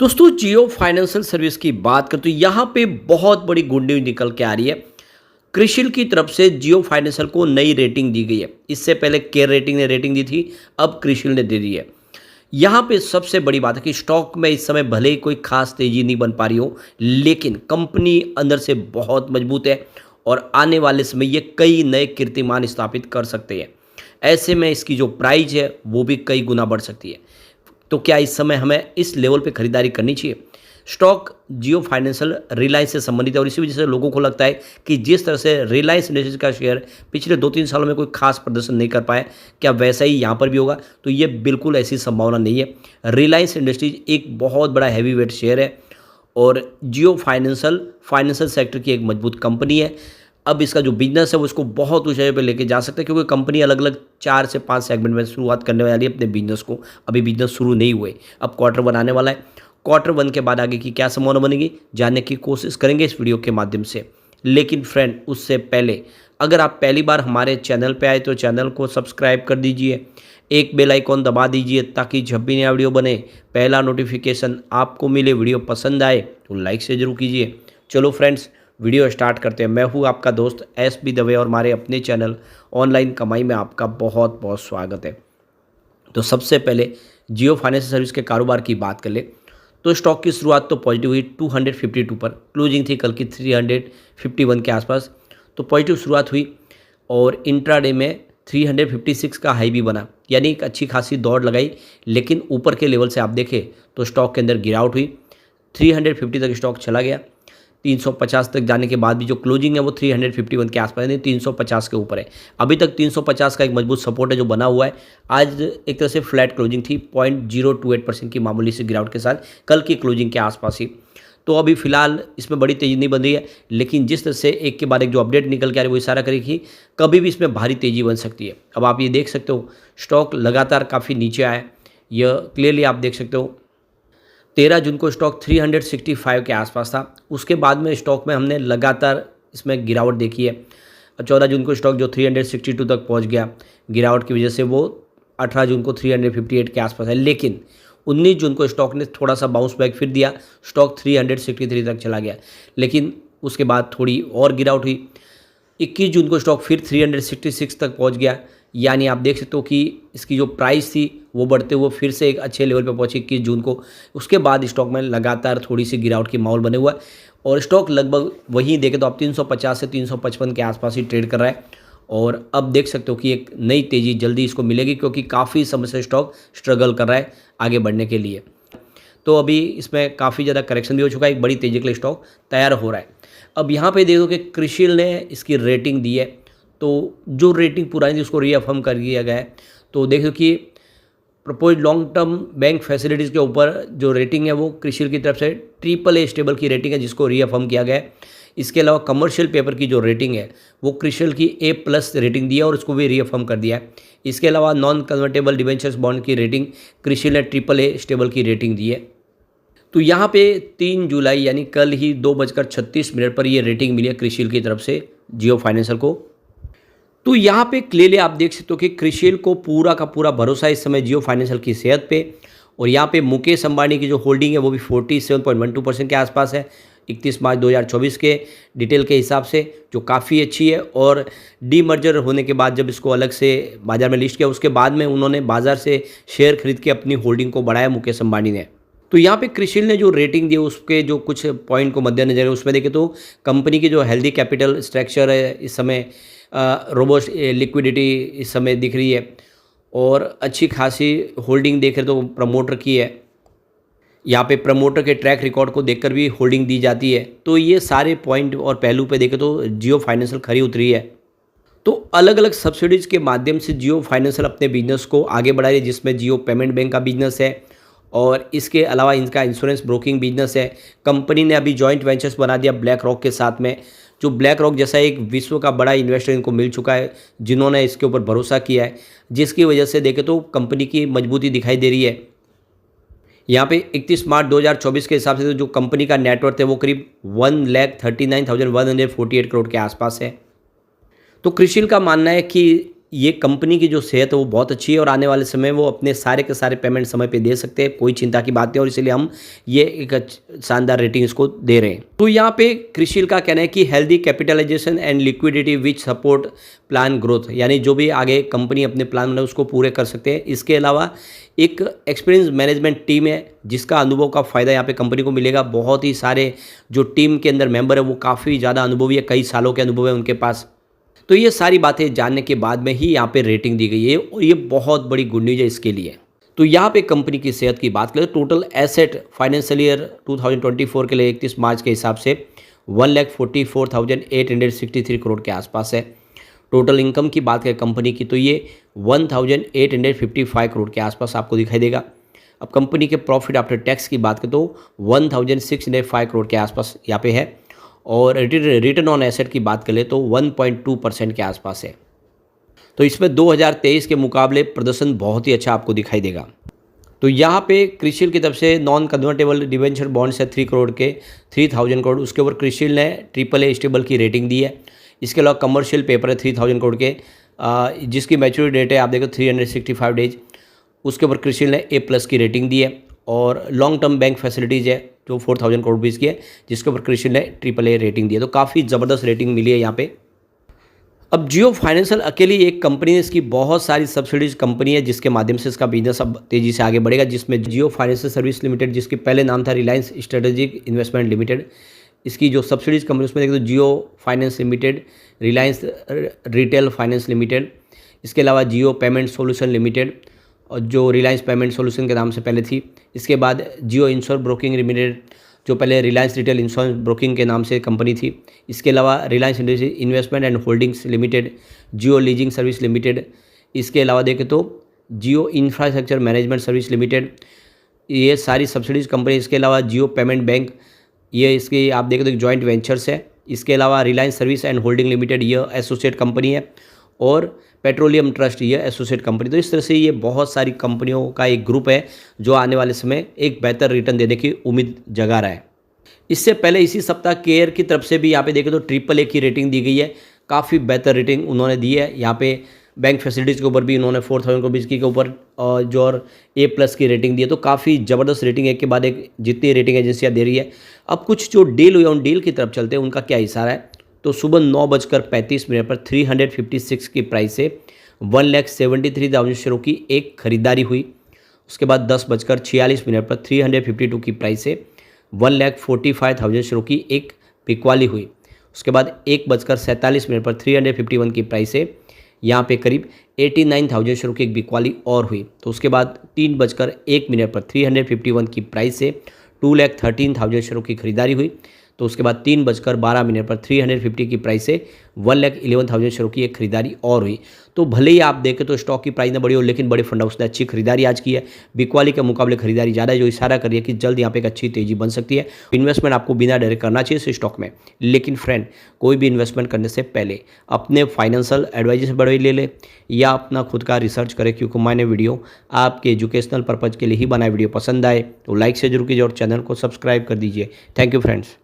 दोस्तों जियो financial service की बात करें तो यहाँ पे बहुत बड़ी गुड न्यूज निकल के आ रही है। क्रिशिल की तरफ से जियो फाइनेंशियल को नई रेटिंग दी गई है। इससे पहले केयर रेटिंग ने रेटिंग दी थी, अब क्रिशिल ने दे दी है। यहाँ पे सबसे बड़ी बात है कि स्टॉक में इस समय भले ही कोई खास तेजी नहीं बन पा रही हो, लेकिन कंपनी अंदर से बहुत मजबूत है और आने वाले समय ये कई नए कीर्तिमान स्थापित कर सकते हैं। ऐसे में इसकी जो प्राइस है वो भी कई गुना बढ़ सकती है। तो क्या इस समय हमें इस लेवल पे खरीदारी करनी चाहिए? स्टॉक जियो फाइनेंशियल रिलायंस से संबंधित है और इसी वजह से लोगों को लगता है कि जिस तरह से रिलायंस इंडस्ट्रीज का शेयर पिछले 2-3 सालों में कोई खास प्रदर्शन नहीं कर पाया, क्या वैसा ही यहाँ पर भी होगा? तो ये बिल्कुल ऐसी संभावना नहीं है। रिलायंस इंडस्ट्रीज एक बहुत बड़ा हैवी वेट शेयर है और जियो फाइनेंशियल सेक्टर की एक मजबूत कंपनी है। अब इसका जो बिजनेस है वो इसको बहुत ऊंचाई पे लेके जा सकता है, क्योंकि कंपनी अलग अलग 4 से 5 सेगमेंट में शुरुआत करने वाली है अपने बिजनेस को। अभी बिजनेस शुरू नहीं हुए, अब क्वार्टर 1 आने वाला है। क्वार्टर 1 के बाद आगे की क्या संभावना बनेगी जानने की कोशिश करेंगे इस वीडियो के माध्यम से। लेकिन फ्रेंड, उससे पहले अगर आप पहली बार हमारे चैनल पर आए तो चैनल को सब्सक्राइब कर दीजिए, एक बेल आइकॉन दबा दीजिए ताकि जब भी नया वीडियो बने पहला नोटिफिकेशन आपको मिले। वीडियो पसंद आए तो लाइक से जरूर कीजिए। चलो फ्रेंड्स, वीडियो स्टार्ट करते हैं। मैं हूं आपका दोस्त एस.बी. दवे और हमारे अपने चैनल ऑनलाइन कमाई में आपका बहुत बहुत स्वागत है। तो सबसे पहले जियो फाइनेंशियल सर्विस के कारोबार की बात कर ले तो स्टॉक की शुरुआत तो पॉजिटिव हुई 252 पर, क्लोजिंग थी कल की 351 के आसपास, तो पॉजिटिव शुरुआत हुई और इंट्राडे में 356 का हाई भी बना, यानी एक अच्छी खासी दौड़ लगाई। लेकिन ऊपर के लेवल से आप देखें तो स्टॉक के अंदर गिरावट हुई, 350 तक स्टॉक चला गया। 350 तक जाने के बाद भी जो क्लोजिंग है वो 351 के आसपास, यानी 350 के ऊपर है। अभी तक 350 का एक मजबूत सपोर्ट है जो बना हुआ है। आज एक तरह से फ्लैट क्लोजिंग थी, 0.028% की मामूली से गिरावट के साथ कल की क्लोजिंग के आसपास ही। तो अभी फिलहाल इसमें बड़ी तेज़ी नहीं बन रही है, लेकिन जिस तरह से एक के बाद एक जो अपडेट निकल के आ रही है वो इशारा करेगी कभी भी इसमें भारी तेज़ी बन सकती है। अब आप ये देख सकते हो स्टॉक लगातार काफ़ी नीचे आया है, यह क्लियरली आप देख सकते हो। 13 जून को स्टॉक 365 के आसपास था, उसके बाद में स्टॉक में हमने लगातार इसमें गिरावट देखी है। 14 जून को स्टॉक जो 362 तक पहुंच गया, गिरावट की वजह से वो 18 जून को 358 के आसपास है। लेकिन 19 जून को स्टॉक ने थोड़ा सा बाउंस बैक फिर दिया, स्टॉक 363 तक चला गया, लेकिन उसके बाद थोड़ी और गिरावट हुई। 21 जून को स्टॉक फिर 366 तक पहुंच गया, यानी आप देख सकते हो कि इसकी जो प्राइस थी वो बढ़ते हुए फिर से एक अच्छे लेवल पे पहुंची 21 जून को। उसके बाद स्टॉक में लगातार थोड़ी सी गिरावट की माहौल बने हुआ है और स्टॉक लगभग वहीं देखें तो आप 350 से 355 के आसपास ही ट्रेड कर रहा है। और अब देख सकते हो कि एक नई तेज़ी जल्दी इसको मिलेगी, क्योंकि काफ़ी समय से स्टॉक स्ट्रगल कर रहा है आगे बढ़ने के लिए। तो अभी इसमें काफ़ी ज़्यादा करेक्शन भी हो चुका है, एक बड़ी तेज़ी के लिए स्टॉक तैयार हो रहा है। अब यहाँ पे देखो कि क्रिशिल ने इसकी रेटिंग दी है, तो जो रेटिंग पुरानी थी उसको रीअफर्म कर दिया गया है। तो देखो कि propose long term bank facilities के ऊपर जो रेटिंग है वो क्रिशिल की तरफ से AAA स्टेबल की रेटिंग है, जिसको रीअफर्म किया गया है। इसके अलावा कमर्शियल पेपर की जो रेटिंग है वो क्रिशिल की A+ रेटिंग दी है और उसको भी रीअफर्म कर दिया है। इसके अलावा नॉन कन्वर्टेबल डिबेंचर्स बॉन्ड की रेटिंग क्रिशिल ने AAA स्टेबल की रेटिंग दी है। तो यहाँ पे 3 जुलाई यानी कल ही 2:36 पर ये रेटिंग मिली है क्रिशिल की तरफ से जियो फाइनेंशियल को। तो यहाँ पे क्लियरली आप देख सकते हो कि क्रिशिल को पूरा का पूरा भरोसा है इस समय जियो फाइनेंशियल की सेहत पे। और यहाँ पे मुकेश अंबानी की जो होल्डिंग है वो भी 47.12% के आसपास है 31 मार्च 2024 के डिटेल के हिसाब से, जो काफ़ी अच्छी है। और डीमर्जर होने के बाद जब इसको अलग से बाज़ार में लिस्ट किया उसके बाद में उन्होंने बाज़ार से शेयर खरीद के अपनी होल्डिंग को बढ़ाया मुकेश अंबानी ने। तो यहाँ पे क्रिशिल ने जो रेटिंग दी उसके जो कुछ पॉइंट को मद्देनजर है उसमें देखें तो कंपनी की जो हेल्दी कैपिटल स्ट्रक्चर है इस समय, रोबस्ट लिक्विडिटी इस समय दिख रही है और अच्छी खासी होल्डिंग देख रहे तो प्रमोटर की है। यहाँ पे प्रमोटर के ट्रैक रिकॉर्ड को देखकर भी होल्डिंग दी जाती है। तो ये सारे पॉइंट और पहलू पे देखें तो जियो फाइनेंशियल खरी उतरी है। तो अलग अलग सब्सिडीज़ के माध्यम से जियो फाइनेंशियल अपने बिजनेस को आगे बढ़ा रही है, जिसमें जियो पेमेंट बैंक का बिजनेस है और इसके अलावा इनका इंश्योरेंस ब्रोकिंग बिजनेस है। कंपनी ने अभी जॉइंट वेंचर्स बना दिया ब्लैक रॉक के साथ में, जो ब्लैक रॉक जैसा एक विश्व का बड़ा इन्वेस्टर इनको मिल चुका है जिन्होंने इसके ऊपर भरोसा किया है, जिसकी वजह से देखें तो कंपनी की मजबूती दिखाई दे रही है। यहाँ पे 31 मार्च 2024 के हिसाब से जो कंपनी का नेटवर्थ है वो करीब 1,39,148 करोड़ के आसपास है। तो क्रिशिल का मानना है कि ये कंपनी की जो सेहत है वो बहुत अच्छी है और आने वाले समय वो अपने सारे के सारे पेमेंट समय पे दे सकते हैं, कोई चिंता की बात नहीं, और इसलिए हम ये एक शानदार रेटिंग इसको दे रहे हैं। तो यहाँ पे क्रिशिल का कहना है कि healthy capitalization and liquidity which support plan growth, यानी जो भी आगे कंपनी अपने प्लान बनाए उसको पूरे कर सकते हैं। इसके अलावा एक एक्सपीरियंस मैनेजमेंट टीम है जिसका अनुभव का फ़ायदा यहाँ पे कंपनी को मिलेगा। बहुत ही सारे जो टीम के अंदर मेंबर है वो काफ़ी ज़्यादा अनुभवी है, कई सालों के अनुभव है उनके पास। तो ये सारी बातें जानने के बाद में ही यहाँ पे रेटिंग दी गई है और ये बहुत बड़ी गुड न्यूज़ है इसके लिए। तो यहाँ पे कंपनी की सेहत की बात करें, टोटल एसेट फाइनेंशियल ईयर 2024 के लिए 31 मार्च के हिसाब से 1,44,863 करोड़ के आसपास है। टोटल इनकम की बात करें कंपनी की तो ये 1,855 करोड़ के आसपास आपको दिखाई देगा। अब कंपनी के प्रॉफिट आफ्टर टैक्स की बात करें तो 1,605 करोड़ के आसपास यहाँ पे है, और रिटर्न ऑन एसेट की बात करें तो 1.2% के आसपास है। तो इसमें 2023 के मुकाबले प्रदर्शन बहुत ही अच्छा आपको दिखाई देगा। तो यहाँ पे क्रिशिल की तरफ से नॉन कन्वर्टेबल डिवेंचर बॉन्ड्स है 3 करोड़ के, 3000 करोड़, उसके ऊपर क्रिशिल ने AAA स्टेबल की रेटिंग दी है। इसके अलावा कमर्शियल पेपर है 3000 करोड़ के, जिसकी मैच्योरिटी डेट है आप देखो 365 डेज, उसके ऊपर क्रिशिल ने A+ की रेटिंग दी है। और लॉन्ग टर्म बैंक फैसिलिटीज़ है जो 4000 करोड़ रुपीज़ की है, जिसके ऊपर क्रिशिल ने AAA रेटिंग दी है। तो काफ़ी ज़बरदस्त रेटिंग मिली है यहाँ पे। अब जियो फाइनेंशियल अकेली एक कंपनी है, इसकी बहुत सारी सब्सिडीज कंपनी है जिसके माध्यम से इसका बिजनेस अब तेज़ी से आगे बढ़ेगा, जिसमें जियो फाइनेंशियल सर्विस लिमिटेड, जिसके पहले नाम था रिलायंस स्ट्रेटेजिक इन्वेस्टमेंट लिमिटेड, इसकी जो सब्सिडीज कंपनी उसमें देखो तो Jio finance limited, Reliance retail finance limited, इसके अलावा जियो पेमेंट सोल्यूशन लिमिटेड और जो रिलायंस पेमेंट सोल्यूशन के नाम से पहले थी। इसके बाद जियो इंश्योर ब्रोकिंग लिमिटेड जो पहले रिलायंस रिटेल इंश्योरेंस ब्रोकिंग के नाम से कंपनी थी। इसके अलावा Reliance Investment and Holdings Limited, Jio Leasing Service Limited, इसके अलावा देखें तो Jio Infrastructure Management Service Limited, ये सारी सब्सिडीज कंपनी। इसके अलावा जियो पेमेंट बैंक, ये इसकी आप देखें तो एक जॉइंट वेंचर्स है। इसके अलावा Reliance service and holding limited ये एसोसिएट कंपनी है, और पेट्रोलियम ट्रस्ट ये एसोसिएट कंपनी। तो इस तरह से ये बहुत सारी कंपनियों का एक ग्रुप है जो आने वाले समय एक बेहतर रिटर्न देने की उम्मीद जगा रहा है। इससे पहले इसी सप्ताह केयर की तरफ से भी यहाँ पे देखें तो AAA की रेटिंग दी गई है, काफ़ी बेहतर रेटिंग उन्होंने दी है। यहाँ पे बैंक फैसिलिटीज़ के ऊपर भी उन्होंने 4000 रुपीज़ के ऊपर जो और A+ की रेटिंग दी है। तो काफ़ी ज़बरदस्त रेटिंग एक के बाद एक जितनी रेटिंग एजेंसियाँ दे रही है। अब कुछ जो डील हुई उन डील की तरफ चलते हैं, उनका क्या इशारा है। तो सुबह 9:35 पर 356 की प्राइस से 1,73,000 शेयरों की एक खरीदारी हुई। उसके बाद 10:46 पर 352 की प्राइस से 1,45,000 शेयरों की एक बिकवाली हुई। उसके बाद 1:47 पर 351 की प्राइस से यहाँ पे करीब 89,000 शेयरों की एक बिकवाली और हुई। तो उसके बाद 3:01 पर 351 की प्राइस से 2,13,000 शेयरों की खरीदारी हुई। तो उसके बाद 3:12 पर 350 की प्राइस से 1,11,000 शेयरों की एक खरीदारी और हुई। तो भले ही आप देखें तो स्टॉक की प्राइस ना बढ़ी हो, लेकिन बड़े फंड हाउस ने अच्छी खरीदारी आज की है। बिकवाली के मुकाबले खरीदारी ज़्यादा है, जो इशारा कर रही है कि जल्द यहाँ पे एक अच्छी तेज़ी बन सकती है। इन्वेस्टमेंट आपको बिना डरे करना चाहिए इस स्टॉक में। लेकिन फ्रेंड, कोई भी इन्वेस्टमेंट करने से पहले अपने फाइनेंशियल एडवाइजर से बड़े ले ले या अपना खुद का रिसर्च करें, क्योंकि मैंने वीडियो आपके एजुकेशनल पर्पज़ के लिए ही बनाए। वीडियो पसंद आए तो लाइक से जरूर कीजिए और चैनल को सब्सक्राइब कर दीजिए। Thank you friends.